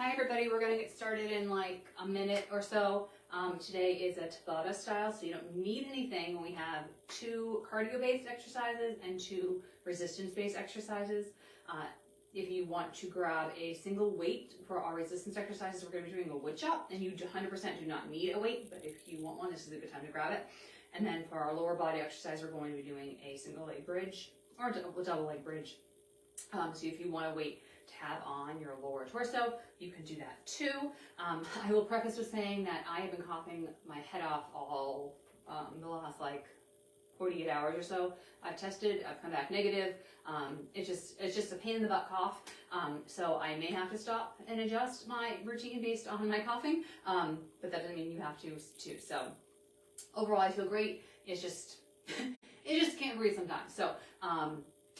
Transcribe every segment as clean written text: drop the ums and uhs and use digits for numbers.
Hi everybody, we're going to get started in like a minute or so. Today is a Tabata style, so you don't need anything. We have 2 cardio-based exercises and 2 resistance-based exercises. If you want to grab a single weight for our resistance exercises, we're going to be doing a wood chop, and you 100% do not need a weight, but if you want one, this is a good time to grab it. And then for our lower body exercise, we're going to be doing a single leg bridge or a double leg bridge. So if you want a weight to have on your lower torso, you can do that too. I will preface with saying that I have been coughing my head off all the last like 48 hours or so. I've tested, I've come back negative. It's just a pain in the butt cough. So I may have to stop and adjust my routine based on my coughing. But that doesn't mean you have to too. So overall, I feel great. It's just, it just can't breathe sometimes. So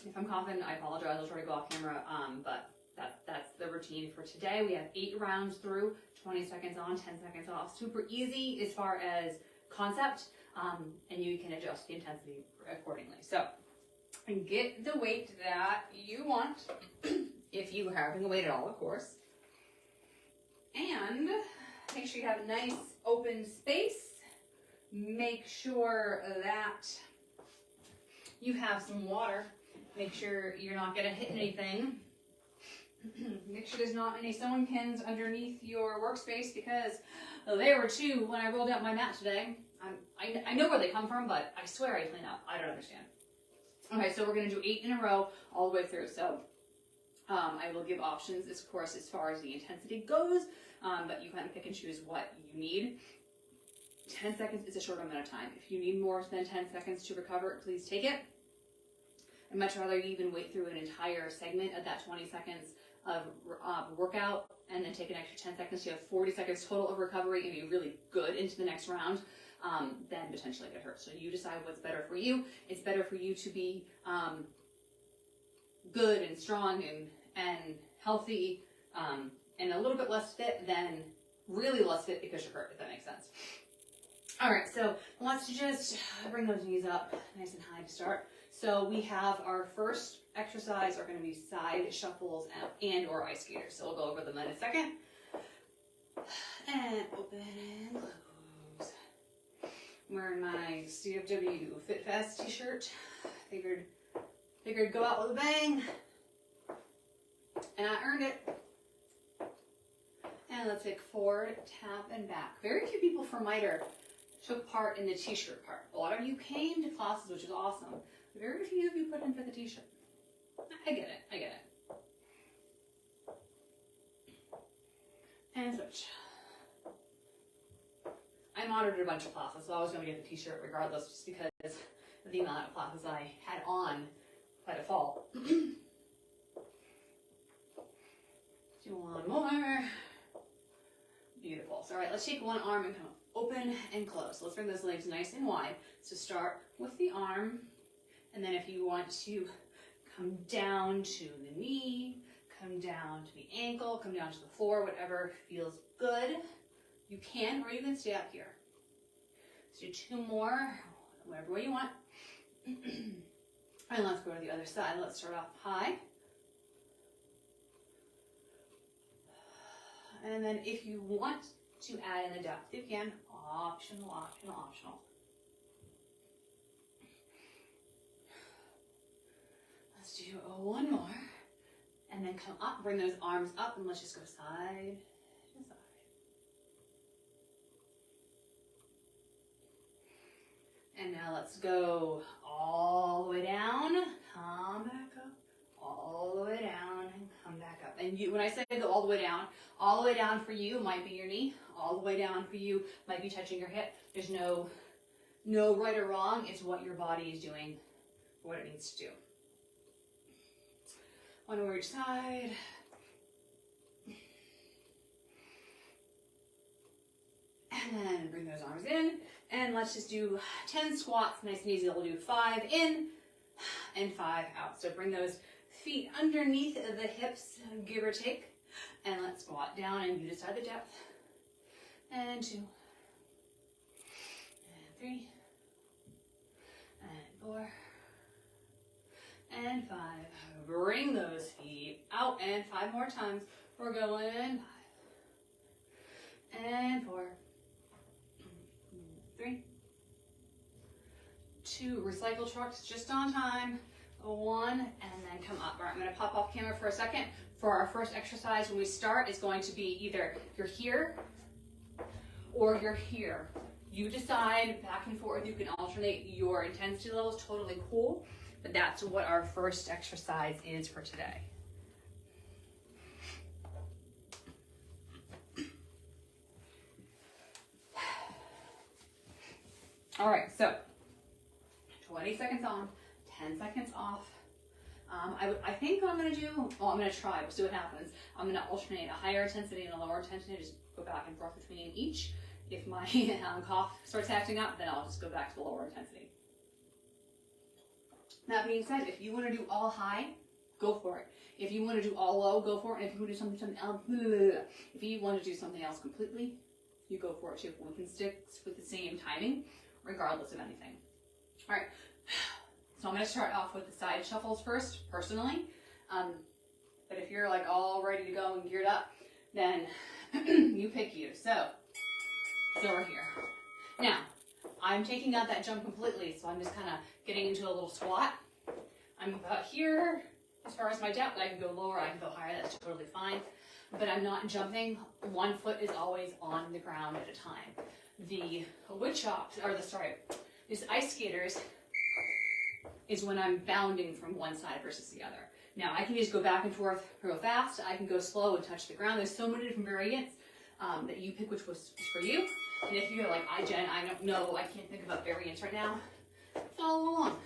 if I'm coughing, I apologize. I'll try to go off camera. But that's the routine for today. We have 8 rounds through, 20 seconds on, 10 seconds off. Super easy as far as concept. And you can adjust the intensity accordingly. So get the weight that you want, if you are having a weight at all, of course. And make sure you have a nice open space. Make sure that you have some water. Make sure you're not going to hit anything. Make sure there's not any sewing pins underneath your workspace, because there were 2 when I rolled out my mat today. I know where they come from, but I swear I clean up. I don't understand. Okay, so we're going to do 8 in a row all the way through. So I will give options, of course, as far as the intensity goes, but you kind of pick and choose what you need. 10 seconds is a short amount of time. If you need more than 10 seconds to recover, please take it. I'd much rather you even wait through an entire segment of that 20 seconds of workout and then take an extra 10 seconds. You have 40 seconds total of recovery and be really good into the next round, then potentially get hurt. So you decide what's better for you. It's better for you to be good and strong and healthy and a little bit less fit than really less fit because you're hurt, if that makes sense. All right, so let's just bring those knees up nice and high to start. So we have our first exercise are going to be side shuffles and or ice skaters. So we'll go over them in a second. And open and close. I'm wearing my CFW Fit Fast t-shirt. Figured go out with a bang. And I earned it. And let's take forward, tap, and back. Very few people from MITRE took part in the t-shirt part. A lot of you came to classes, which is awesome. Very few of you put in for the t-shirt. I get it. And switch. I monitored a bunch of classes, so I was going to get the t-shirt regardless, just because of the amount of classes I had on by default. Do one more. Beautiful. So, all right, let's take one arm and come open and close. So let's bring those legs nice and wide. So start with the arm. And then if you want to come down to the knee, come down to the ankle, come down to the floor, whatever feels good, you can, or you can stay up here. Let's do 2 more, whatever way you want. And let's go to the other side. Let's start off high. And then if you want to add in the depth, you can. Optional. Let's do 1 more. And then come up, bring those arms up, and let's just go side to side. And now let's go all the way down, come back up, all the way down, and come back up. And when I say go all the way down for you might be your knee, all the way down for you might be touching your hip. There's no right or wrong. It's what your body is doing, what it needs to do. 1 over each side. And then bring those arms in. And let's just do 10 squats, nice and easy. We'll do 5 in and 5 out. So bring those feet underneath the hips, give or take. And let's squat down, and you decide the depth. And 2. And 3. And 4. And 5. Bring those feet out, and 5 more times. We're going 5, and 4, 3, 2, recycle trucks just on time, 1, and then come up. All right, I'm gonna pop off camera for a second. For our first exercise, when we start, it's going to be either you're here or you're here. You decide, back and forth. You can alternate your intensity levels, totally cool. But that's what our first exercise is for today. All right, so 20 seconds on, 10 seconds off. I think what I'm gonna do, well, I'm gonna try, we'll see what happens. I'm gonna alternate a higher intensity and a lower intensity, just go back and forth between each. If my cough starts acting up, then I'll just go back to the lower intensity. That being said, if you wanna do all high, go for it. If you wanna do all low, go for it. And if you wanna do something else, if you wanna do something else completely, you go for it too. We can stick with the same timing, regardless of anything. All right, so I'm gonna start off with the side shuffles first, personally. But if you're like all ready to go and geared up, then you pick you. So we're here. Now, I'm taking out that jump completely, so I'm just kind of getting into a little squat. I'm about here as far as my depth. I can go lower, I can go higher, that's totally fine. But I'm not jumping. One foot is always on the ground at a time. The wood chops, or these ice skaters is when I'm bounding from one side versus the other. Now, I can just go back and forth real fast. I can go slow and touch the ground. There's so many different variants that you pick which was for you. And if you're like, Jen, I don't know, I can't think about variants right now, follow along.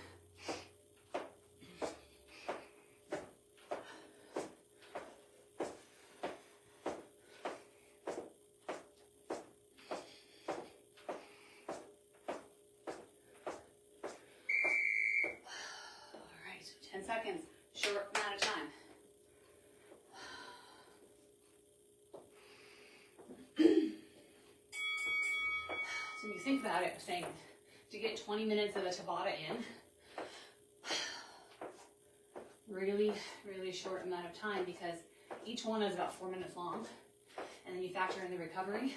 All right, 10 seconds, short amount of time. So when you think about it, I'm saying to get 20 minutes of a Tabata in, really, really short amount of time, because each one is about 4 minutes long. And then you factor in the recovery.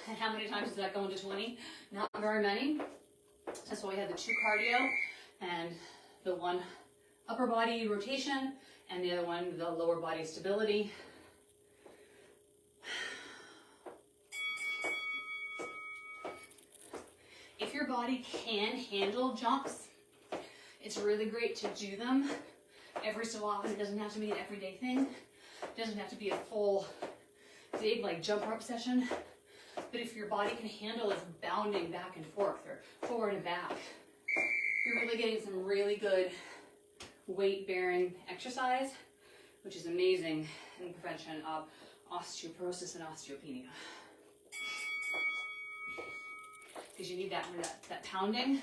And how many times does that go into 20? Not very many. That's why we had the 2 cardio and the 1 upper body rotation and the other one, the lower body stability. If your body can handle jumps, it's really great to do them every so often. It doesn't have to be an everyday thing. It doesn't have to be a full, big like jump rope session. But if your body can handle this bounding back and forth or forward and back, you're really getting some really good weight-bearing exercise, which is amazing in prevention of osteoporosis and osteopenia. Because you need that pounding,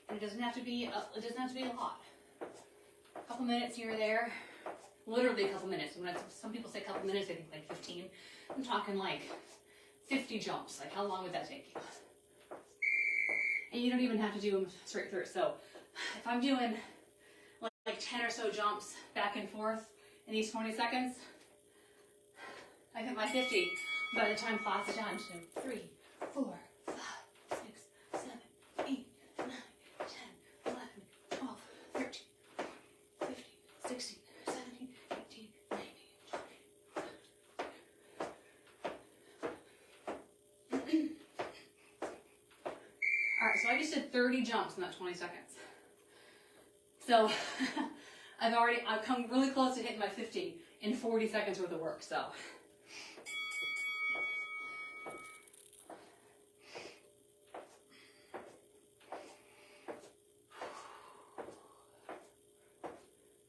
and it doesn't have to be a lot. A couple minutes here or there, literally a couple minutes. When some people say a couple minutes, they think like 15. I'm talking like 50 jumps. Like, how long would that take you? And you don't even have to do them straight through. So if I'm doing like 10 or so jumps back and forth in these 20 seconds, I hit my 50 by the time class is done. 2, 3, 4, 5, 6, 7, 8, 9, 10, 11, 12, 13, 15, 16, 17, 18, 19, 20. Alright, so I just did 30 jumps in that 20 seconds. So I've come really close to hitting my 50 in 40 seconds worth of work, so.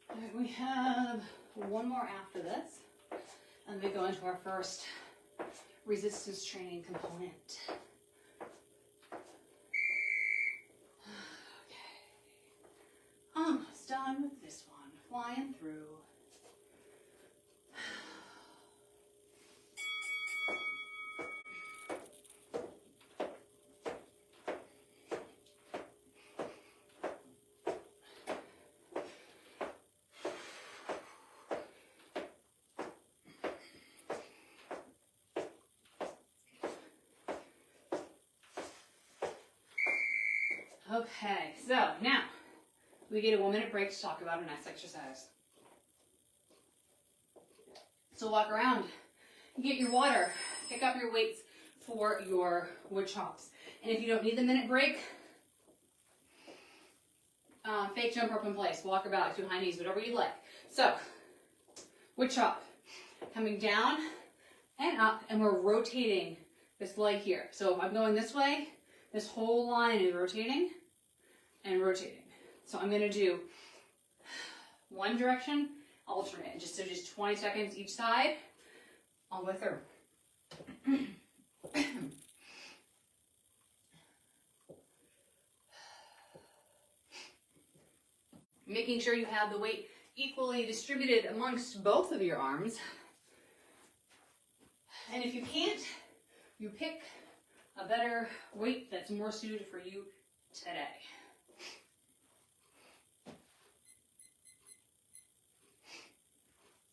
Alright, we have one more after this, and we go into our first resistance training component. Almost done with this one, flying through. Okay, so now we get a 1 minute break to talk about our next exercise. So walk around, get your water, pick up your weights for your wood chops. And if you don't need the minute break, fake jump rope in place, walk about, do high knees, whatever you like. So, wood chop, coming down and up, and we're rotating this leg here. So if I'm going this way, this whole line is rotating and rotating. So I'm going to do one direction, alternate, just 20 seconds each side, all the way through. Making sure you have the weight equally distributed amongst both of your arms. And if you can't, you pick a better weight that's more suited for you today.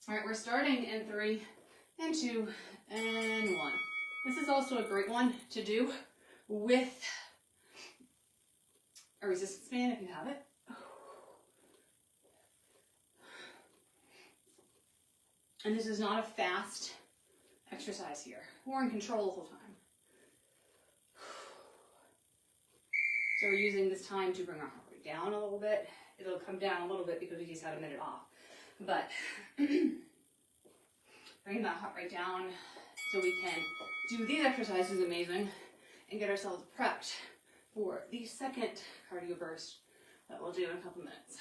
All right, we're starting in 3 and 2 and 1. This is also a great one to do with a resistance band if you have it. And this is not a fast exercise here. We're in control the whole time. So we're using this time to bring our heart rate down a little bit. It'll come down a little bit because we just had a minute off. But bring that heart rate down so we can do these exercises amazing and get ourselves prepped for the second cardio burst that we'll do in a couple minutes.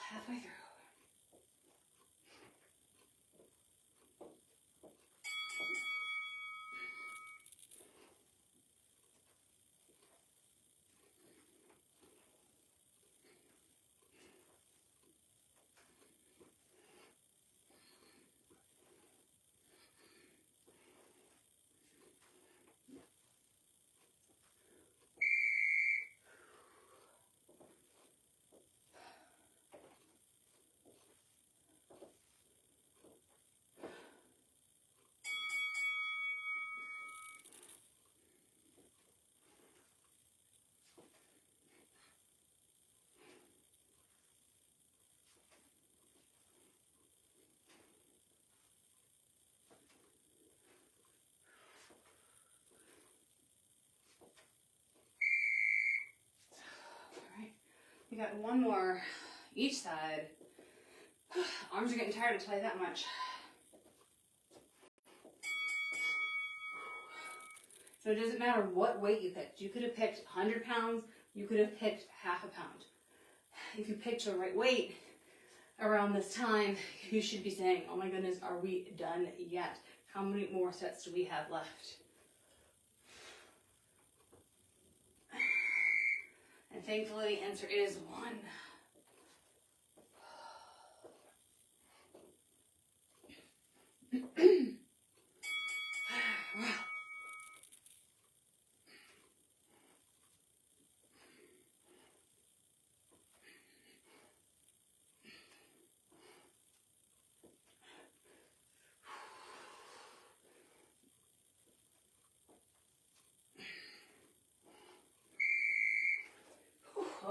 Halfway through. We got one more each side. Arms are getting tired, I'll tell you that much. So it doesn't matter what weight you picked. You could have picked 100 pounds, you could have picked half a pound. If you picked the right weight around this time, you should be saying, oh my goodness, are we done yet? How many more sets do we have left? And thankfully the answer is 1.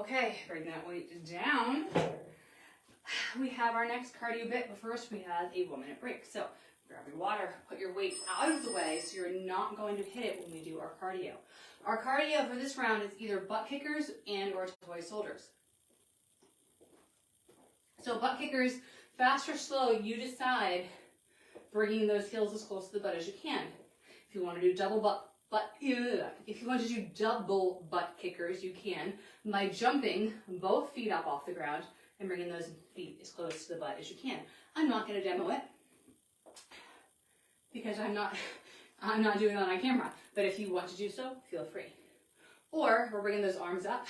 Okay, bring that weight down. We have our next cardio bit, but first we have a 1 minute break. So grab your water, put your weight out of the way so you're not going to hit it when we do our cardio. Our cardio for this round is either butt kickers and or toy soldiers. So butt kickers, fast or slow, you decide, bringing those heels as close to the butt as you can. If you want to do double butt kickers, you can by jumping both feet up off the ground and bringing those feet as close to the butt as you can. I'm not going to demo it because I'm not doing it on camera. But if you want to do so, feel free. Or we're bringing those arms up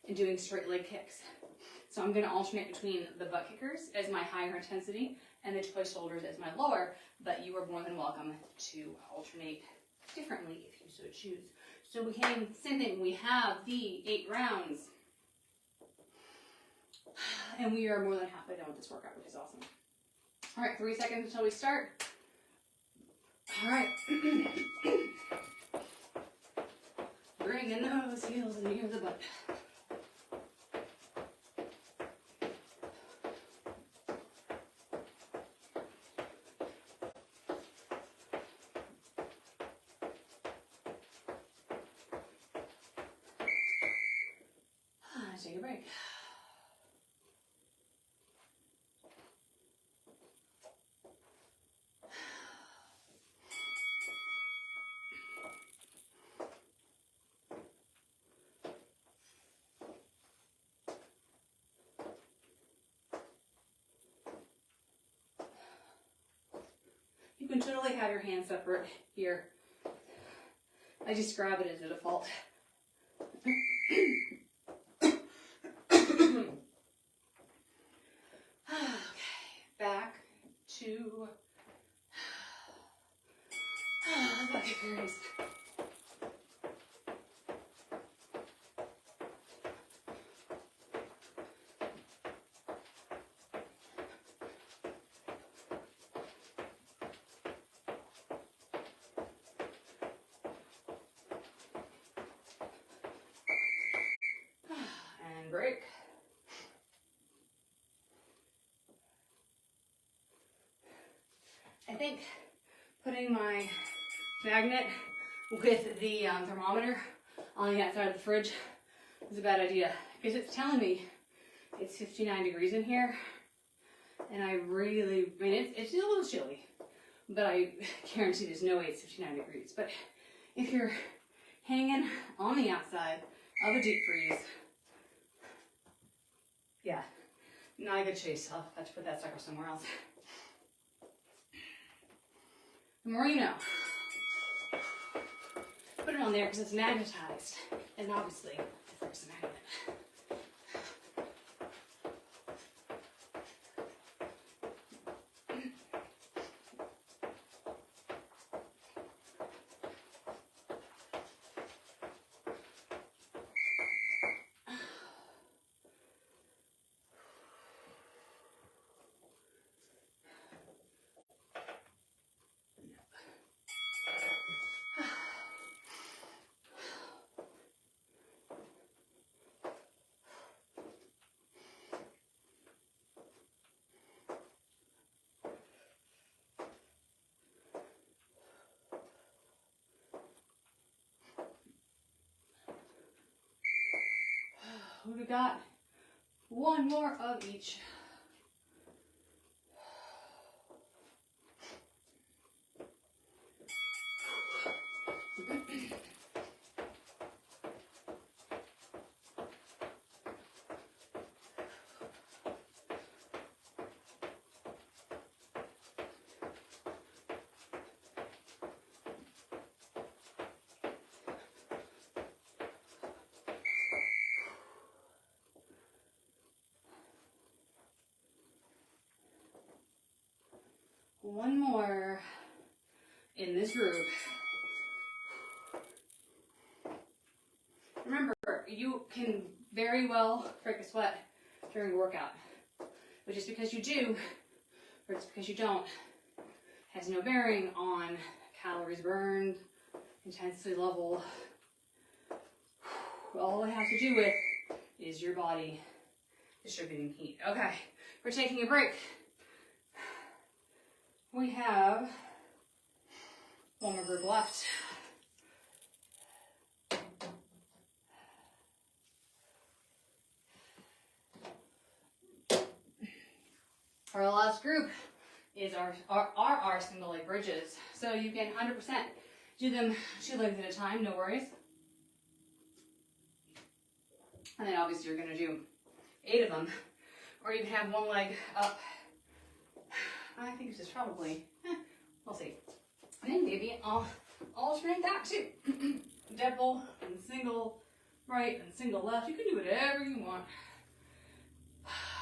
and doing straight leg kicks. So I'm going to alternate between the butt kickers as my higher intensity and the toy soldiers as my lower, but you are more than welcome to alternate differently if you so choose. So we can, same thing, we have the 8 rounds. And we are more than halfway done with this workout, which is awesome. All right, 3 seconds until we start. All right. Bring in those heels near the butt. Take a break. You can totally have your hands separate here. I just grab it as a default. Back to butt kickers. And break. I think putting my magnet with the thermometer on the outside of the fridge is a bad idea because it's telling me it's 59 degrees in here, and I mean, it's a little chilly, but I guarantee there's no way it's 59 degrees. But if you're hanging on the outside of a deep freeze, yeah, not a good choice. I'll have to put that sucker somewhere else. The more you know. Put it on there because it's magnetized, and obviously there's a magnet. We got one more of each. One more in this group. Remember, you can very well break a sweat during a workout, but just because you do, or just because you don't, has no bearing on calories burned, intensity level. All it has to do with is your body distributing heat. Okay, we're taking a break. We have one more group left. Our last group is our single leg bridges. So you can 100% do them 2 legs at a time, no worries. And then obviously you're going to do 8 of them. Or you can have one leg up. I think this is probably, we'll see. And then maybe I'll alternate that too. Double and single right and single left. You can do whatever you want.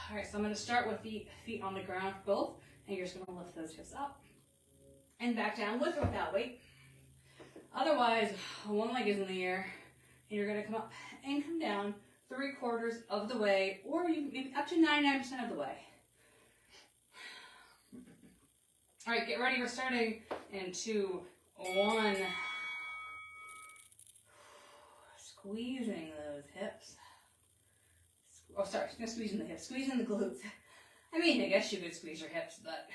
All right, so I'm going to start with the feet on the ground for both, and you're just going to lift those hips up and back down with or without weight. Otherwise, one leg is in the air, and you're going to come up and come down 3/4 of the way, or you maybe up to 99% of the way. All right, get ready. We're starting in 2, 1. Squeezing those hips. Oh, sorry, no squeezing the hips, squeezing the glutes. I mean, I guess you could squeeze your hips, but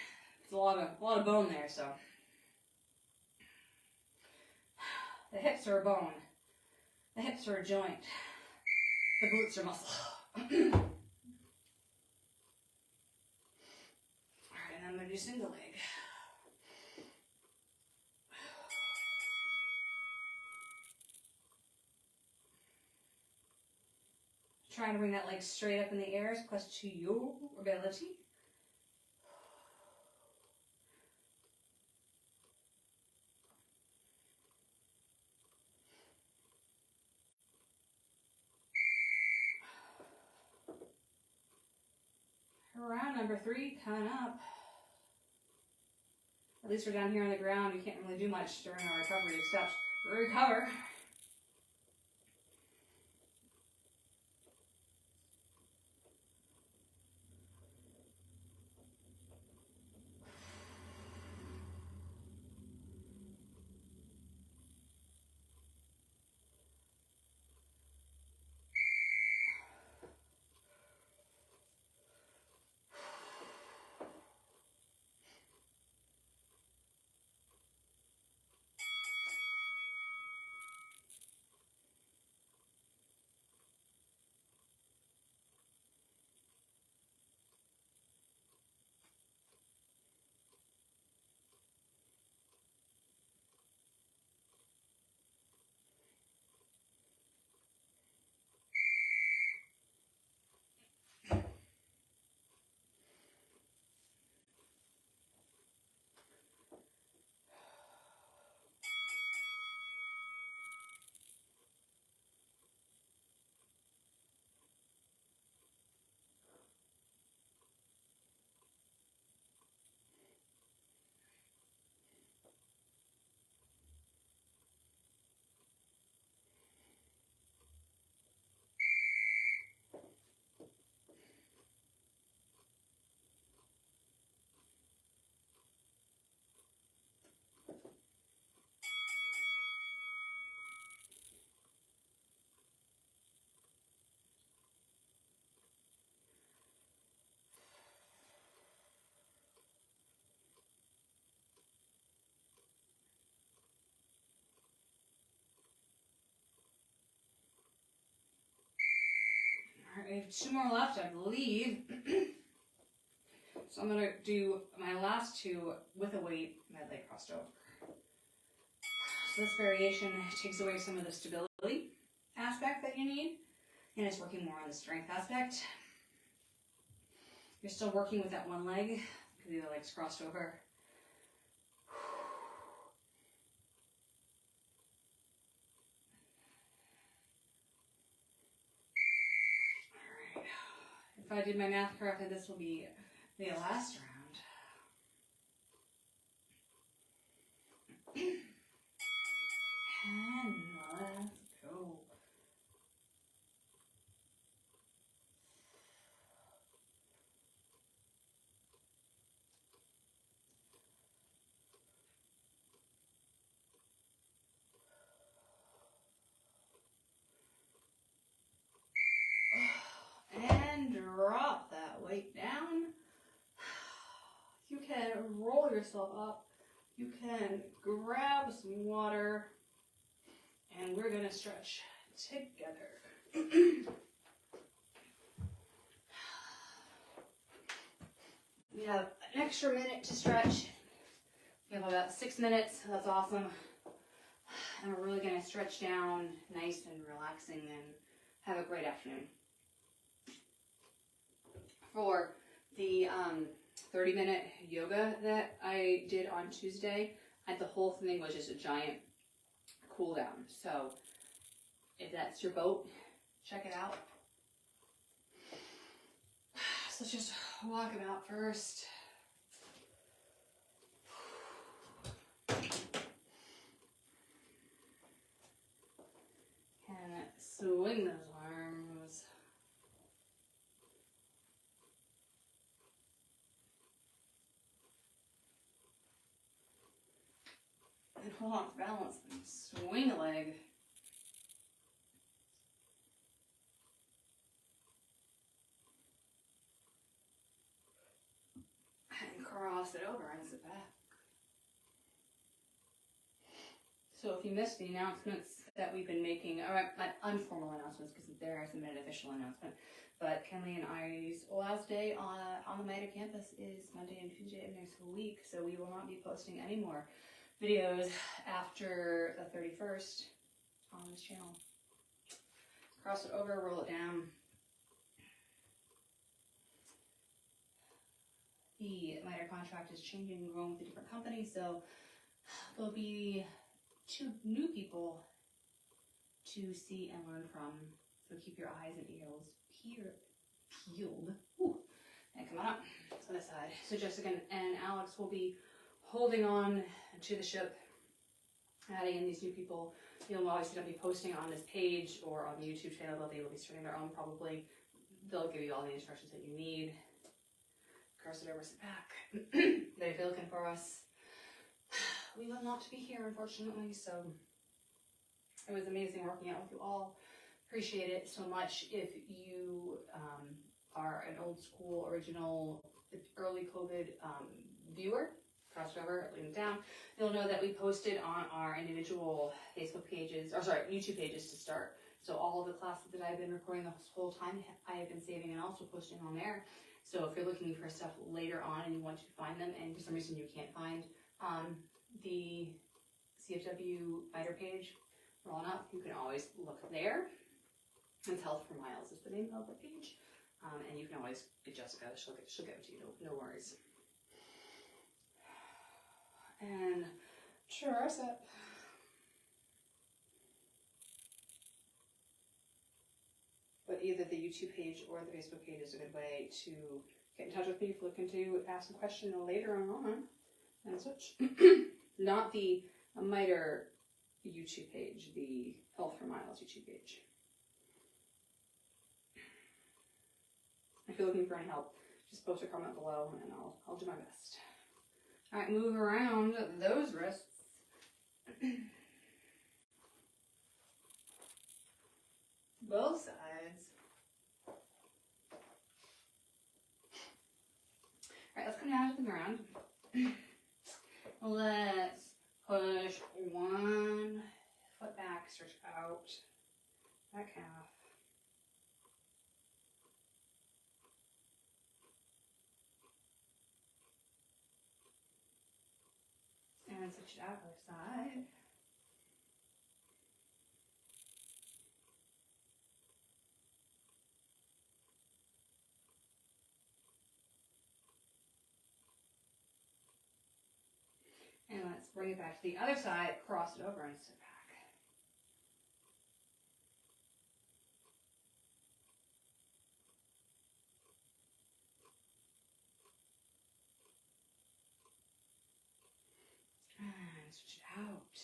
it's a lot of bone there, so. The hips are a bone. The hips are a joint. The glutes are muscle. All right, and I'm going to do single leg. Trying to bring that leg straight up in the air as close to your ability. Round number 3 coming up. At least we're down here on the ground. We can't really do much during our recovery except recover. I have 2 more left, I believe. So I'm going to do my last 2 with a weight, my leg crossed over. So this variation takes away some of the stability aspect that you need, and it's working more on the strength aspect. You're still working with that one leg, because the other leg's crossed over. If I did my math correctly, this will be the last round. And let's go. weight down. You can roll yourself up. You can grab some water, and we're gonna stretch together. We have an extra minute to stretch. We have about 6 minutes, so that's awesome. And we're really gonna stretch down nice and relaxing and have a great afternoon. For the 30-minute yoga that I did on Tuesday, the whole thing was just a giant cool down. So if that's your boat, check it out. So let's just walk them out first. And swing those arms. And hold on for balance and swing a leg. And cross it over and sit back. So if you missed the announcements that we've been making, or informal announcements, because there hasn't been an official announcement, but Kenley and I's last day on the MITRE campus is Monday and Tuesday of next week, so we will not be posting any more videos after the 31st on this channel. Cross it over, roll it down. The MITRE contract is changing, we're going with a different company, so there'll be 2 new people to see and learn from. So keep your eyes and ears peeled. Ooh. And come on up to this side. So Jessica and Alex will be holding on to the ship, adding in these new people. You'll obviously not be posting on this page or on the YouTube channel, but they will be starting their own probably. They'll give you all the instructions that you need. Cross it over, sit back. But if you're looking for us, we will not be here, unfortunately, so it was amazing working out with you all. Appreciate it so much. If you are an old school, original, early COVID viewer, cross it over, link down, you'll know that we posted on our individual Facebook pages, or sorry, YouTube pages to start. So all of the classes that I've been recording this whole time, I have been saving and also posting on there. So if you're looking for stuff later on and you want to find them, and for some reason you can't find the CFW MITRE page rolling up, you can always look there. It's Health for Miles is the name of the page. And you can always get Jessica, she'll get it to you, no worries. And tricep. But either the YouTube page or the Facebook page is a good way to get in touch with me if you're looking to ask a question later on and such. Not the MITRE YouTube page, the Health for Miles YouTube page. If you're looking for any help, just post a comment below and I'll do my best. Alright, move around those wrists. Both sides. Alright, let's come down to the ground. Let's push one foot back, stretch out that calf. And switch it out other side. And let's bring it back to the other side, cross it over and sit back. And switch it out.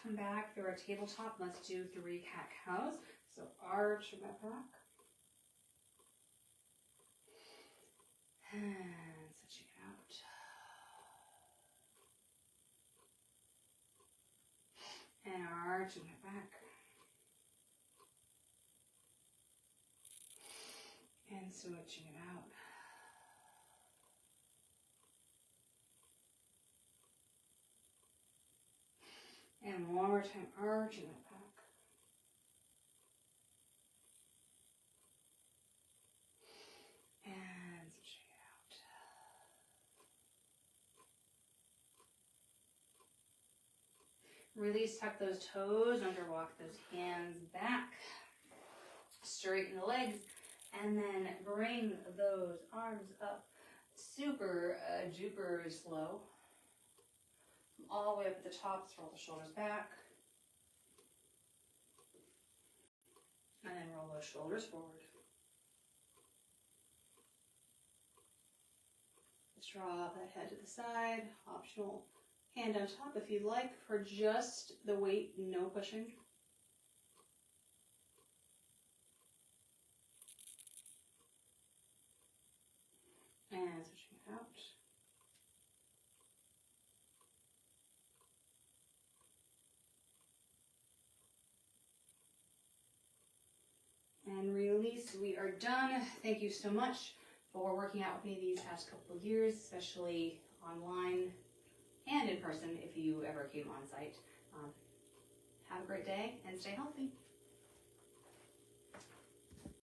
Come back through our tabletop. Let's do 3 cat-cows. So arch your back. And switch it out. arching my back. And switching it out. And one more time, arching my back. And switching it out. Release, tuck those toes under, walk those hands back. Straighten the legs. And then bring those arms up super duper slow. All the way up at the top, roll the shoulders back. And then roll those shoulders forward. Let's draw that head to the side. Optional hand on top if you'd like for just the weight, no pushing. And switching it out. And release. We are done. Thank you so much for working out with me these past couple of years, especially online and in person if you ever came on site. Have a great day and stay healthy.